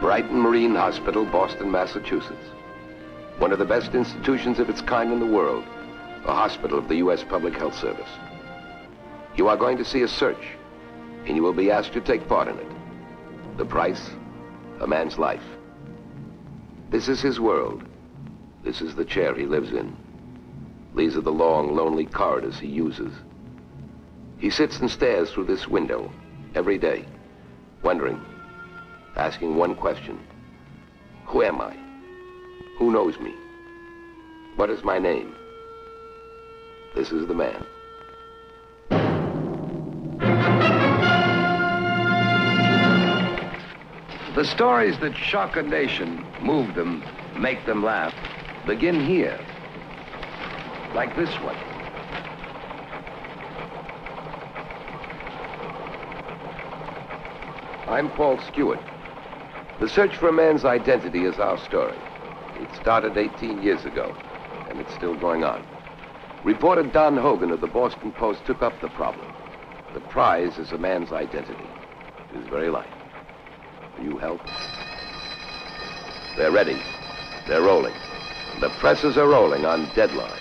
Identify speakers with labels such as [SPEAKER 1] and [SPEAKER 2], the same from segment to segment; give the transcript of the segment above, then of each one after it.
[SPEAKER 1] Brighton Marine Hospital, Boston, Massachusetts. One of the best institutions of its kind in the world, a hospital of the U.S. Public Health Service. You are going to see a search, and you will be asked to take part in it. The price, a man's life. This is his world. This is the chair he lives in. These are the long, lonely corridors he uses. He sits and stares through this window every day, wondering, asking one question. Who am I? Who knows me? What is my name? This is the man. The stories that shock a nation, move them, make them laugh, begin here. Like this one. I'm Paul Stewart. The search for a man's identity is our story. It started 18 years ago, and it's still going on. Reporter Don Hogan of the Boston Post took up the problem. The prize is a man's identity, his very life. Will you help? They're ready. They're rolling. The presses are rolling on deadline.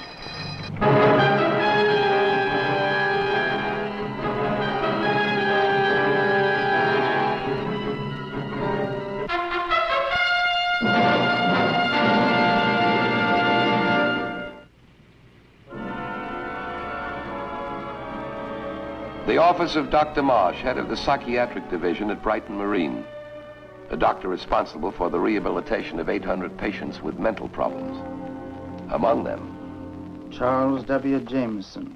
[SPEAKER 1] The office of Dr. Marsh, head of the psychiatric division at Brighton Marine. A doctor responsible for the rehabilitation of 800 patients with mental problems. Among them,
[SPEAKER 2] Charles W. Jameson.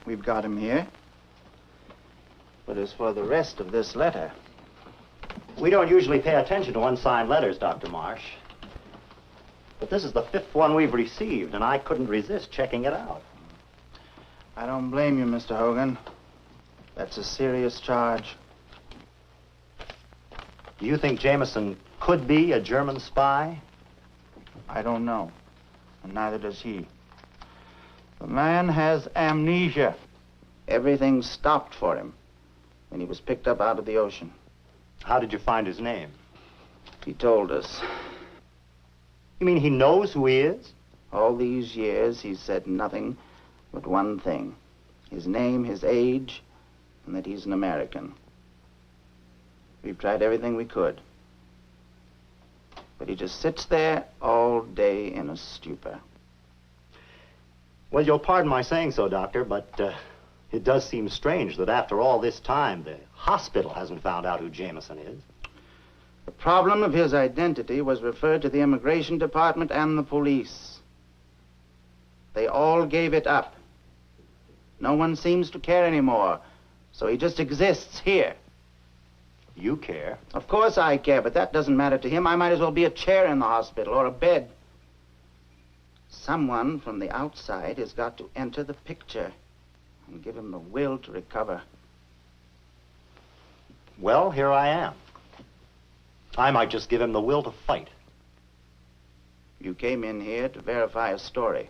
[SPEAKER 2] We've got him here. But as for the rest of this letter...
[SPEAKER 3] We don't usually pay attention to unsigned letters, Dr. Marsh. But this is the 5th one we've received, and I couldn't resist checking it out.
[SPEAKER 2] I don't blame you, Mr. Hogan. That's a serious charge.
[SPEAKER 3] Do you think Jameson could be a German spy?
[SPEAKER 2] I don't know, and neither does he. The man has amnesia. Everything stopped for him when he was picked up out of the ocean.
[SPEAKER 3] How did you find his name?
[SPEAKER 2] He told us.
[SPEAKER 3] You mean he knows who he is?
[SPEAKER 2] All these years, he's said nothing but one thing. His name, his age, and that he's an American. We've tried everything we could. But he just sits there all day in a stupor.
[SPEAKER 3] Well, you'll pardon my saying so, Doctor, but it does seem strange that after all this time, the hospital hasn't found out who Jameson is.
[SPEAKER 2] The problem of his identity was referred to the Immigration Department and the police. They all gave it up. No one seems to care anymore, so he just exists here.
[SPEAKER 3] You care?
[SPEAKER 2] Of course I care, but that doesn't matter to him. I might as well be a chair in the hospital or a bed. Someone from the outside has got to enter the picture and give him the will to recover.
[SPEAKER 3] Well, here I am. I might just give him the will to fight.
[SPEAKER 2] You came in here to verify a story.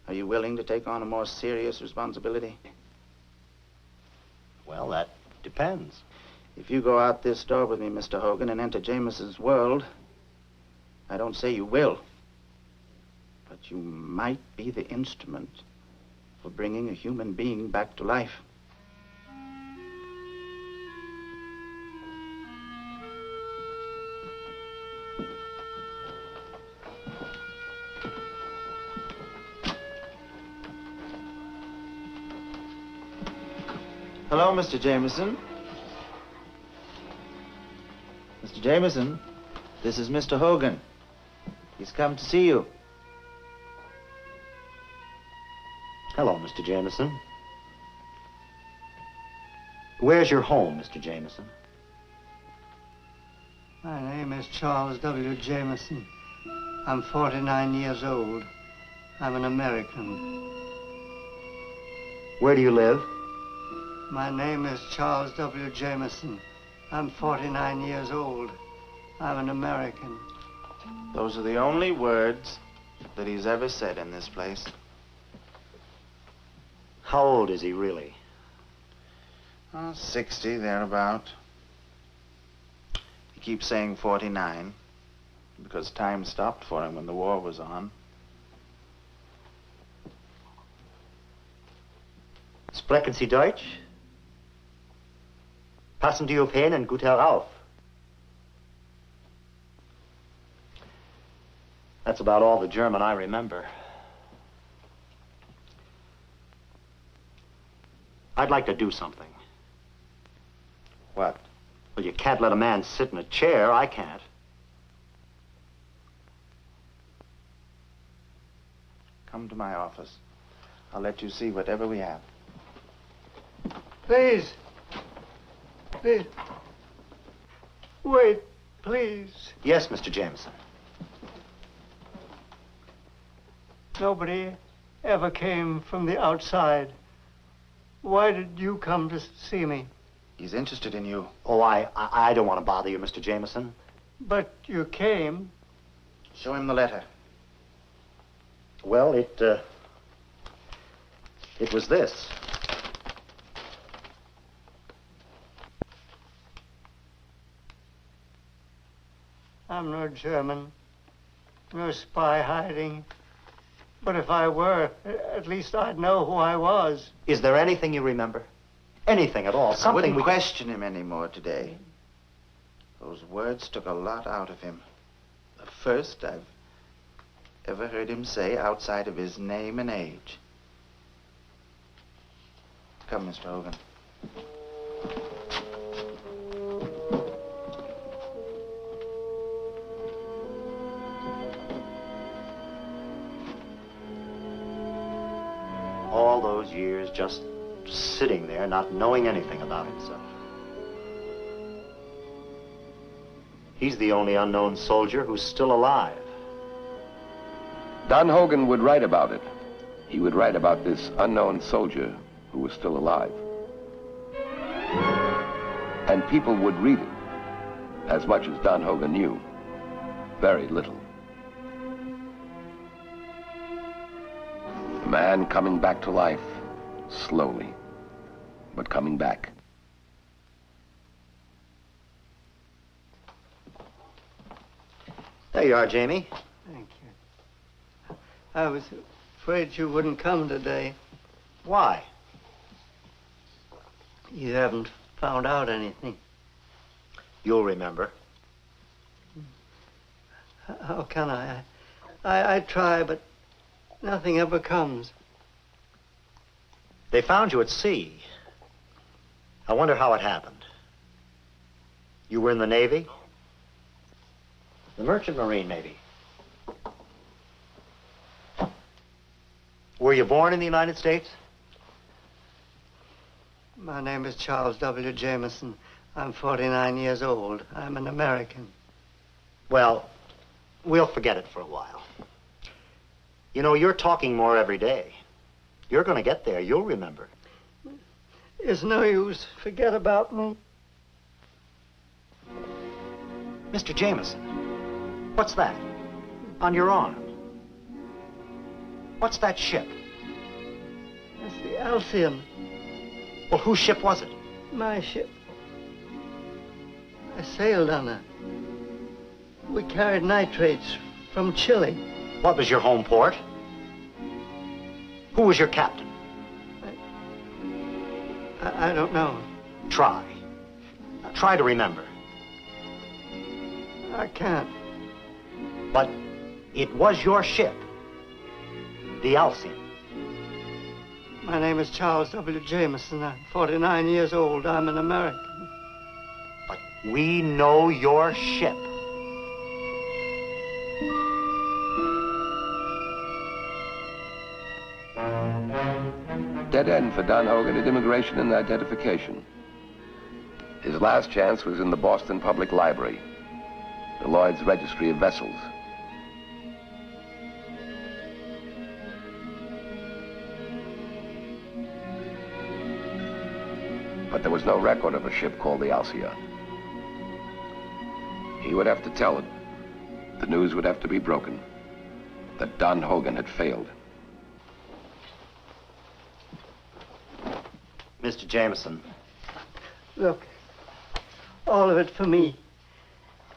[SPEAKER 2] Are you willing to take on a more serious responsibility?
[SPEAKER 3] Well, that depends.
[SPEAKER 2] If you go out this door with me, Mr. Hogan, and enter Jameson's world, I don't say you will, but you might be the instrument for bringing a human being back to life. Hello, Mr. Jameson. Mr. Jameson, this is Mr. Hogan. He's come to see you.
[SPEAKER 3] Hello, Mr. Jameson. Where's your home, Mr. Jameson?
[SPEAKER 4] My name is Charles W. Jameson. I'm 49 years old. I'm an American.
[SPEAKER 3] Where do you live?
[SPEAKER 4] My name is Charles W. Jameson. I'm 49 years old. I'm an American.
[SPEAKER 2] Those are the only words that he's ever said in this place.
[SPEAKER 3] How old is he really?
[SPEAKER 2] 60, thereabout. keeps saying 49 because time stopped for him when the war was on.
[SPEAKER 3] Sprechen Sie Deutsch? Passen Sie auf hin und gut herauf. That's about all the German I remember. I'd like to do something.
[SPEAKER 2] What?
[SPEAKER 3] Well, you can't let a man sit in a chair. I can't.
[SPEAKER 2] Come to my office. I'll let you see whatever we have.
[SPEAKER 4] Please. Please. Wait, please.
[SPEAKER 3] Yes, Mr. Jameson.
[SPEAKER 4] Nobody ever came from the outside. Why did you come to see me?
[SPEAKER 2] He's interested in you.
[SPEAKER 3] Oh, I don't want to bother you, Mr. Jameson.
[SPEAKER 4] But you came.
[SPEAKER 2] Show him the letter.
[SPEAKER 3] Well, it was this.
[SPEAKER 4] I'm no German, no spy hiding. But if I were, at least I'd know who I was.
[SPEAKER 3] Is there anything you remember? Anything at all?
[SPEAKER 2] I
[SPEAKER 3] Something
[SPEAKER 2] wouldn't
[SPEAKER 3] we...
[SPEAKER 2] question him anymore today. Those words took a lot out of him. The first I've ever heard him say outside of his name and age. Come, Mr. Hogan.
[SPEAKER 3] All those years just sitting there, not knowing anything about himself. He's the only unknown soldier who's still alive.
[SPEAKER 1] Don Hogan would write about it. He would write about this unknown soldier who was still alive. And people would read it, as much as Don Hogan knew. Very little. A man coming back to life, slowly, but coming back.
[SPEAKER 3] There you are, Jamie.
[SPEAKER 4] Thank you. I was afraid you wouldn't come today.
[SPEAKER 3] Why?
[SPEAKER 4] You haven't found out anything.
[SPEAKER 3] You'll remember.
[SPEAKER 4] How can I? I try, but nothing ever comes.
[SPEAKER 3] They found you at sea. I wonder how it happened. You were in the Navy? The Merchant Marine, maybe. Were you born in the United States?
[SPEAKER 4] My name is Charles W. Jameson. I'm 49 years old. I'm an American.
[SPEAKER 3] Well, we'll forget it for a while. You know, you're talking more every day. You're going to get there. You'll remember.
[SPEAKER 4] It's no use. Forget about me.
[SPEAKER 3] Mr. Jameson, what's that? On your arm? What's that ship?
[SPEAKER 4] That's the Alcyon,
[SPEAKER 3] Well, whose ship was it?
[SPEAKER 4] my ship. I sailed on her. We carried nitrates from Chile.
[SPEAKER 3] What was your home port? Who was your captain?
[SPEAKER 4] I don't know.
[SPEAKER 3] Try. Try to remember.
[SPEAKER 4] I can't.
[SPEAKER 3] But it was your ship. The Alcyon.
[SPEAKER 4] My name is Charles W. Jameson. I'm 49 years old. I'm an American.
[SPEAKER 3] But we know your ship.
[SPEAKER 1] Dead end for Don Hogan at immigration and identification. His last chance was in the Boston Public Library, the Lloyd's Registry of Vessels. But there was no record of a ship called the Alcyon. He would have to tell it. The news would have to be broken that Don Hogan had failed.
[SPEAKER 3] Mr. Jameson,
[SPEAKER 4] Look, all of it for me.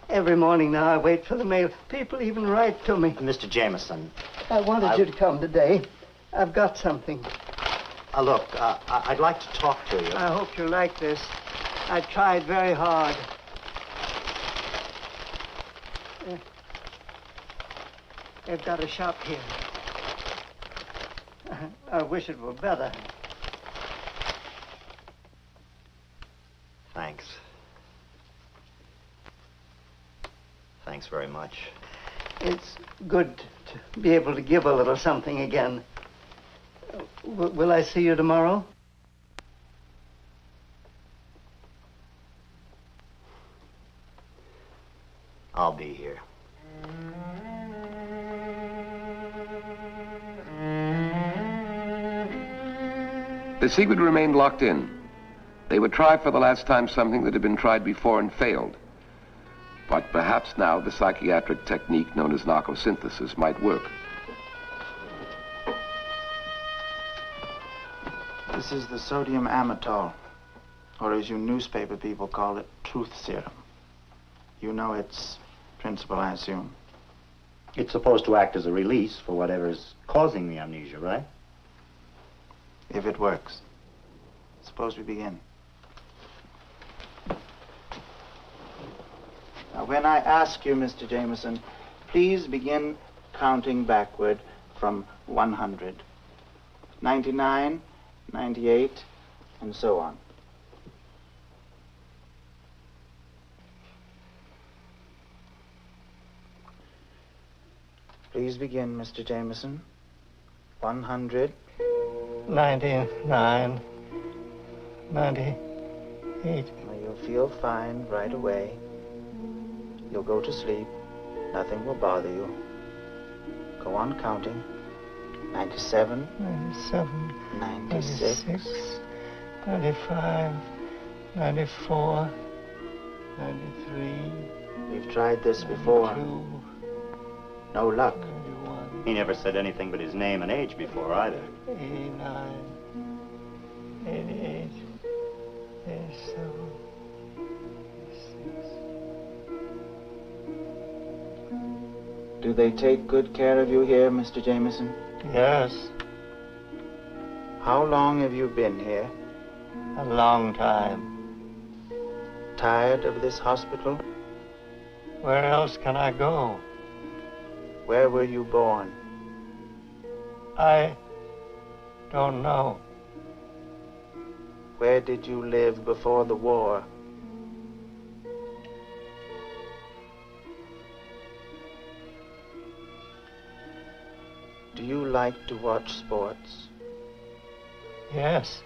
[SPEAKER 4] Every morning now I wait for the mail. People even write to me.
[SPEAKER 3] Mr. Jameson,
[SPEAKER 4] I wanted you to come today. I've got something.
[SPEAKER 3] look, I'd like to talk to you.
[SPEAKER 4] I hope you like this. I tried very hard. They've got a shop here. I wish it were better.
[SPEAKER 3] Thanks. Thanks very much.
[SPEAKER 4] It's good to be able to give a little something again. Will I see you tomorrow?
[SPEAKER 3] I'll be here.
[SPEAKER 1] The secret remained locked in. They would try for the last time something that had been tried before and failed. But perhaps now the psychiatric technique known as narcosynthesis might work.
[SPEAKER 2] This is the sodium amytal, or as you newspaper people call it, truth serum. You know its principle, I assume.
[SPEAKER 3] It's supposed to act as a release for whatever's causing the amnesia, right?
[SPEAKER 2] If it works. Suppose we begin. Now, when I ask you, Mr. Jameson, please begin counting backward from 100. 99, 98, and so on. Please begin, Mr. Jameson. 100.
[SPEAKER 4] 99, 98.
[SPEAKER 2] Well, you'll feel fine right away. You'll go to sleep. Nothing will bother you. Go on counting. 97.
[SPEAKER 4] 97,
[SPEAKER 2] 96.
[SPEAKER 4] 96, 95, 94, 93,
[SPEAKER 2] We've tried this before.
[SPEAKER 4] 92,
[SPEAKER 2] No luck.
[SPEAKER 4] 91,
[SPEAKER 3] He never said anything but his name and age before either.
[SPEAKER 4] 89, 88, 87, 86.
[SPEAKER 2] Do they take good care of you here, Mr. Jameson?
[SPEAKER 4] Yes,
[SPEAKER 2] How long have you been here?
[SPEAKER 4] a long time.
[SPEAKER 2] Tired of this hospital?
[SPEAKER 4] Where else can I go?
[SPEAKER 2] Where were you born?
[SPEAKER 4] I don't know.
[SPEAKER 2] Where did you live before the war? Do you like to watch sports?
[SPEAKER 4] Yes,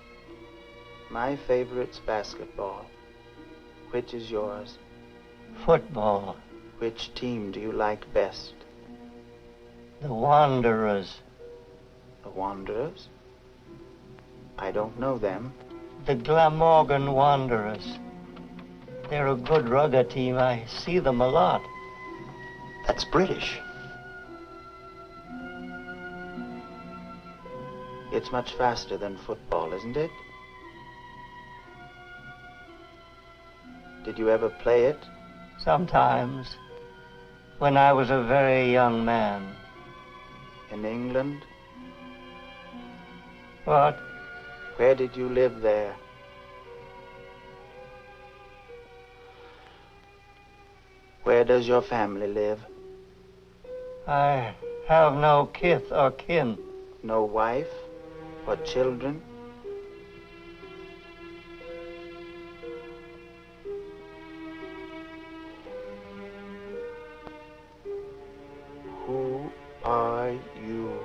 [SPEAKER 2] My favorite's basketball. Which is yours?
[SPEAKER 4] football,
[SPEAKER 2] Which team do you like best?
[SPEAKER 4] the Wanderers,
[SPEAKER 2] The Wanderers? I don't know them.
[SPEAKER 4] the Glamorgan Wanderers. They're a good rugger team. I see them a lot.
[SPEAKER 3] That's British.
[SPEAKER 2] It's much faster than football, isn't it? Did you ever play it?
[SPEAKER 4] Sometimes, when I was a very young man.
[SPEAKER 2] In England?
[SPEAKER 4] What?
[SPEAKER 2] Where did you live there? Where does your family live?
[SPEAKER 4] I have no kith or kin.
[SPEAKER 2] No wife or children? Who are you?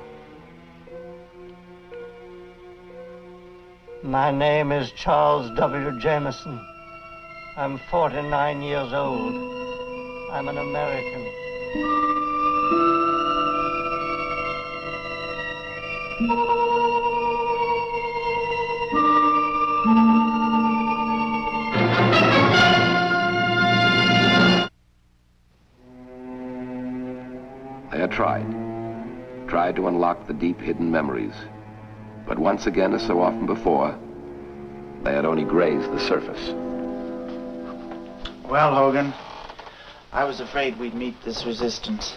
[SPEAKER 4] My name is Charles W. Jameson. I'm 49 years old. I'm an American.
[SPEAKER 1] They had tried to unlock the deep hidden memories. But once again, as so often before, they had only grazed the surface.
[SPEAKER 2] Well, Hogan, I was afraid we'd meet this resistance.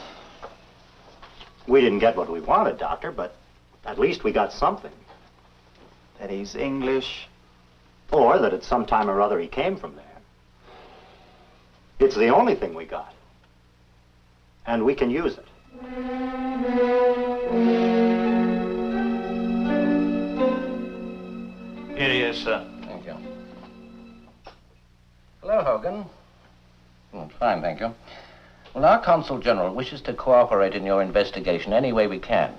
[SPEAKER 3] We didn't get what we wanted, Doctor, but at least we got something.
[SPEAKER 2] That he's English.
[SPEAKER 3] Or that at some time or other he came from there. It's the only thing we got. And we can use it.
[SPEAKER 5] Here he is, sir.
[SPEAKER 6] Thank you. Hello, Hogan. Fine, thank you. Well, our Consul General wishes to cooperate in your investigation any way we can.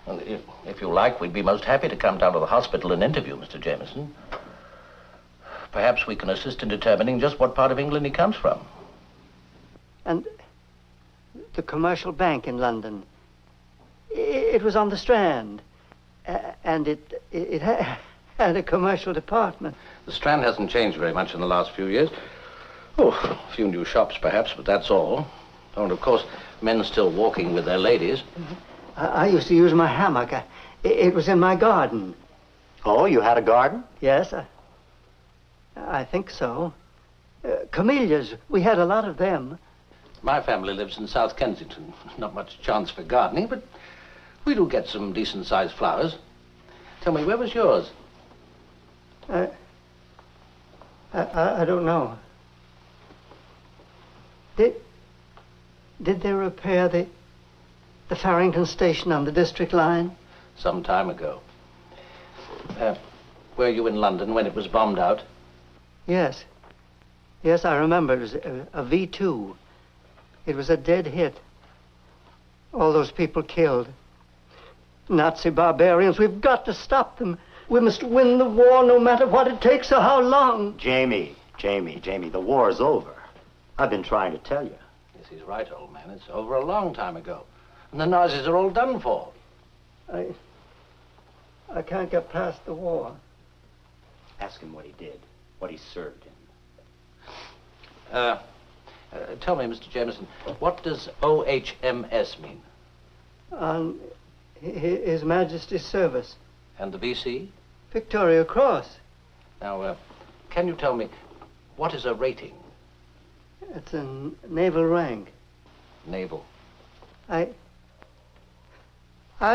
[SPEAKER 6] Well, if you like, we'd be most happy to come down to the hospital and interview Mr. Jameson. Perhaps we can assist in determining just what part of England he comes from.
[SPEAKER 4] And the commercial bank in London. It was on the Strand. And it had a commercial department.
[SPEAKER 6] The Strand hasn't changed very much in the last few years. Oh, a few new shops, perhaps, but that's all. Oh, and, of course, men still walking with their ladies.
[SPEAKER 4] I used to use my hammock. It was in my garden.
[SPEAKER 3] Oh, you had a garden?
[SPEAKER 4] Yes, I think so. Camellias, we had a lot of them.
[SPEAKER 6] My family lives in South Kensington. Not much chance for gardening, but we do get some decent-sized flowers. Tell me, where was yours?
[SPEAKER 4] I don't know. Did they repair the Farrington station on the District line?
[SPEAKER 6] Some time ago. Were you in London when it was bombed out?
[SPEAKER 4] Yes. Yes, I remember. It was a V2. It was a dead hit. All those people killed. Nazi barbarians. We've got to stop them. We must win the war no matter what it takes or how long.
[SPEAKER 3] Jamie, the war's over. I've been trying to tell you.
[SPEAKER 6] Yes, he's right, old man. It's over a long time ago. And the Nazis are all done for.
[SPEAKER 4] I can't get past the war.
[SPEAKER 3] Ask him what he did, what he served in.
[SPEAKER 6] Tell me, Mr. Jameson, what does OHMS mean?
[SPEAKER 4] On His Majesty's service.
[SPEAKER 6] And the VC?
[SPEAKER 4] Victoria Cross.
[SPEAKER 6] Now, can you tell me, what is a rating?
[SPEAKER 4] It's a naval rank.
[SPEAKER 6] Naval.
[SPEAKER 4] I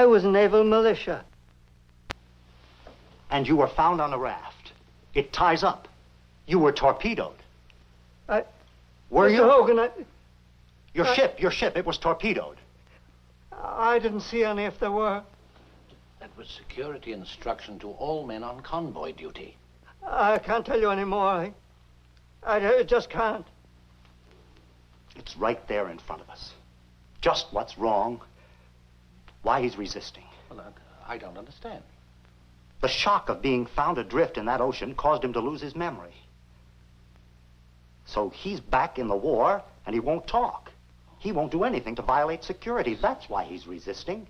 [SPEAKER 4] was naval militia.
[SPEAKER 3] And you were found on a raft. It ties up. You were torpedoed. Were
[SPEAKER 4] Mr.
[SPEAKER 3] you?
[SPEAKER 4] Hogan,
[SPEAKER 3] Your ship, it was torpedoed.
[SPEAKER 4] I didn't see any if there were.
[SPEAKER 6] That was security instruction to all men on convoy duty.
[SPEAKER 4] I can't tell you any more. I just can't.
[SPEAKER 3] It's right there in front of us. Just what's wrong, why he's resisting.
[SPEAKER 6] Well, I don't understand.
[SPEAKER 3] The shock of being found adrift in that ocean caused him to lose his memory. So he's back in the war, and he won't talk. He won't do anything to violate security. That's why he's resisting.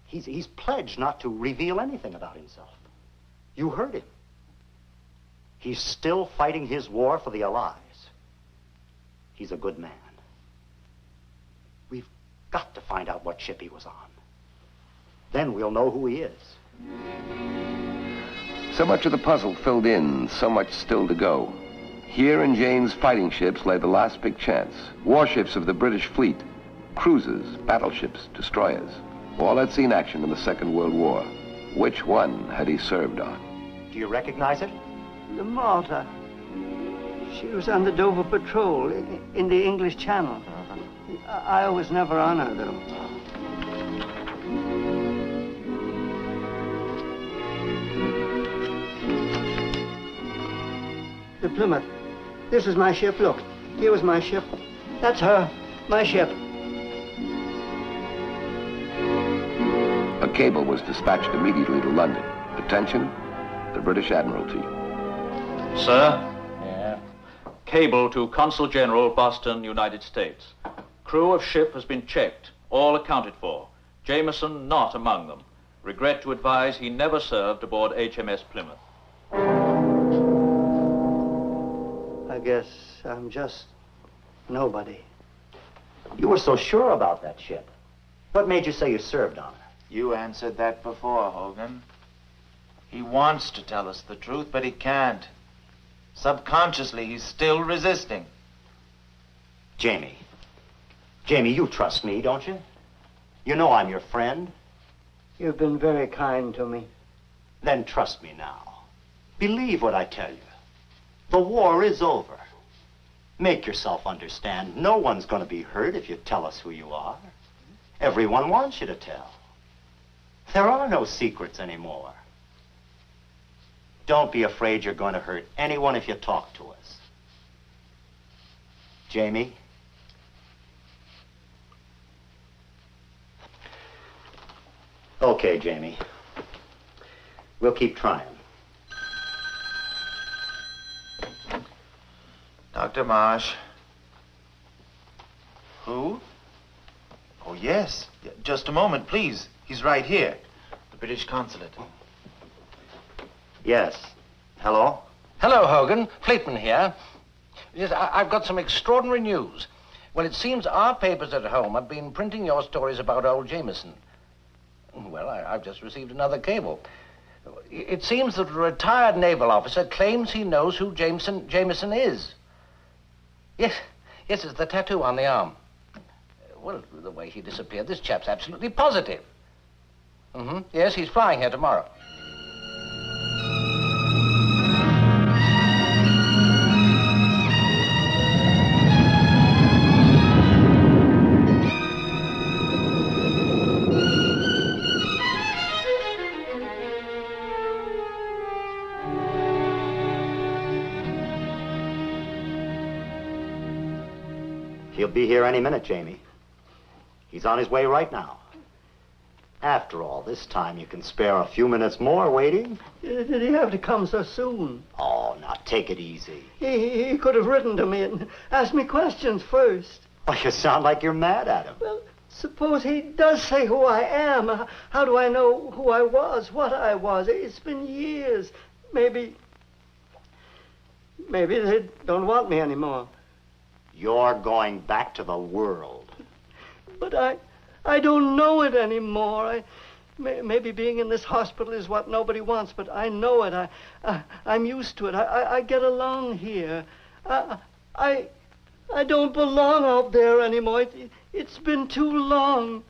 [SPEAKER 3] He's pledged not to reveal anything about himself. You heard him. He's still fighting his war for the Allies. He's a good man. We've got to find out what ship he was on. Then we'll know who he is.
[SPEAKER 1] So much of the puzzle filled in, so much still to go. Here in Jane's fighting ships lay the last big chance. Warships of the British fleet, cruisers, battleships, destroyers, all had seen action in the Second World War. Which one had he served on?
[SPEAKER 3] Do you recognize it?
[SPEAKER 4] The Malta. She was on the Dover Patrol in the English Channel. I was never on her, though. The Plymouth. This is my ship. Look, here was my ship. That's her. My ship.
[SPEAKER 1] A cable was dispatched immediately to London. Attention, the British Admiralty.
[SPEAKER 5] Sir?
[SPEAKER 6] Yeah?
[SPEAKER 5] Cable to Consul General, Boston, United States. Crew of ship has been checked. All accounted for. Jameson not among them. Regret to advise he never served aboard HMS Plymouth.
[SPEAKER 4] I guess I'm just nobody.
[SPEAKER 3] You were so sure about that ship. What made you say you served on her?
[SPEAKER 2] You answered that before, Hogan. He wants to tell us the truth, but he can't. Subconsciously, he's still resisting.
[SPEAKER 3] Jamie. Jamie, you trust me, don't you? You know I'm your friend.
[SPEAKER 4] You've been very kind to me.
[SPEAKER 3] Then trust me now. Believe what I tell you. The war is over. Make yourself understand. No one's going to be hurt if you tell us who you are. Everyone wants you to tell. There are no secrets anymore. Don't be afraid you're going to hurt anyone if you talk to us. Jamie? Okay, Jamie. We'll keep trying.
[SPEAKER 7] Dr. Marsh. Who? Oh, yes. Just a moment, please. He's right here. The British consulate.
[SPEAKER 3] Yes. Hello?
[SPEAKER 6] Hello, Hogan. Fleetman here. Yes, I've got some extraordinary news. Well, it seems our papers at home have been printing your stories about old Jameson. Well, I've just received another cable. It seems that a retired naval officer claims he knows who Jameson is. Yes, it's the tattoo on the arm. Well, the way he disappeared, this chap's absolutely positive. Yes, he's flying here tomorrow.
[SPEAKER 3] He'll be here any minute, Jamie. He's on his way right now. After all, this time you can spare a few minutes more waiting.
[SPEAKER 4] Did he have to come so soon?
[SPEAKER 3] Oh, now take it easy.
[SPEAKER 4] He could have written to me and asked me questions first.
[SPEAKER 3] Oh, you sound like you're mad at him.
[SPEAKER 4] Well, suppose he does say who I am. How do I know who I was, what I was? It's been years. Maybe they don't want me anymore.
[SPEAKER 3] You're going back to the world.
[SPEAKER 4] But I don't know it anymore. Maybe being in this hospital is what nobody wants, but I know it. I'm used to it. I get along here. I don't belong out there anymore. It's been too long.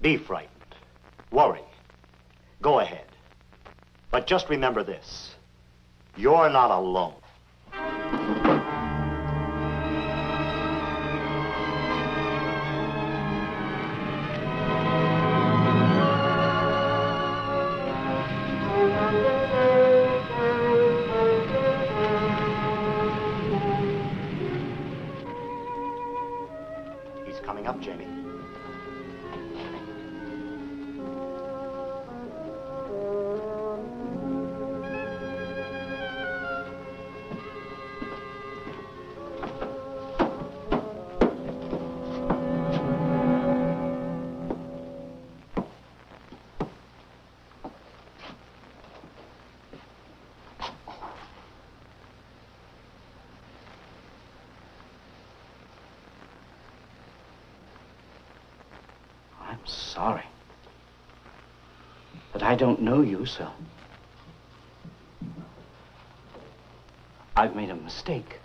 [SPEAKER 3] Be frightened. Worry. Go ahead. But just remember this. You're not alone. He's coming up, Jamie.
[SPEAKER 2] I'm sorry. But I don't know you, so I've made a mistake.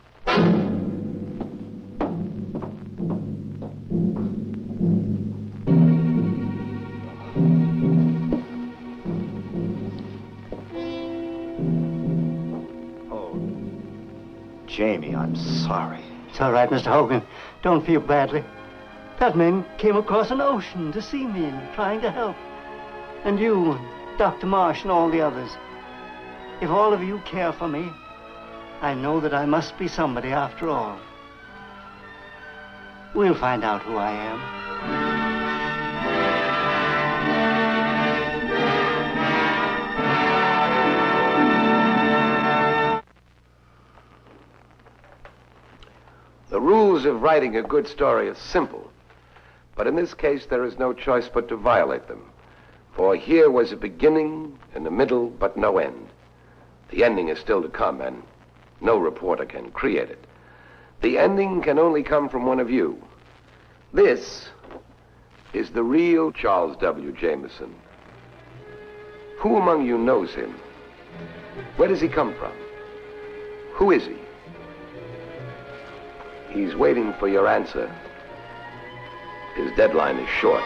[SPEAKER 3] Oh, Jamie, I'm sorry.
[SPEAKER 4] It's all right, Mr. Hogan. Don't feel badly. That man came across an ocean to see me and trying to help. And you, and Dr. Marsh, and all the others. If all of you care for me, I know that I must be somebody after all. We'll find out who I am.
[SPEAKER 1] The rules of writing a good story are simple, but in this case there is no choice but to violate them. For here was a beginning and a middle, but no end. The ending is still to come, and no reporter can create it. The ending can only come from one of you. This is the real Charles W. Jameson. Who among you knows him? Where does he come from? Who is he? He's waiting for your answer. His deadline is short.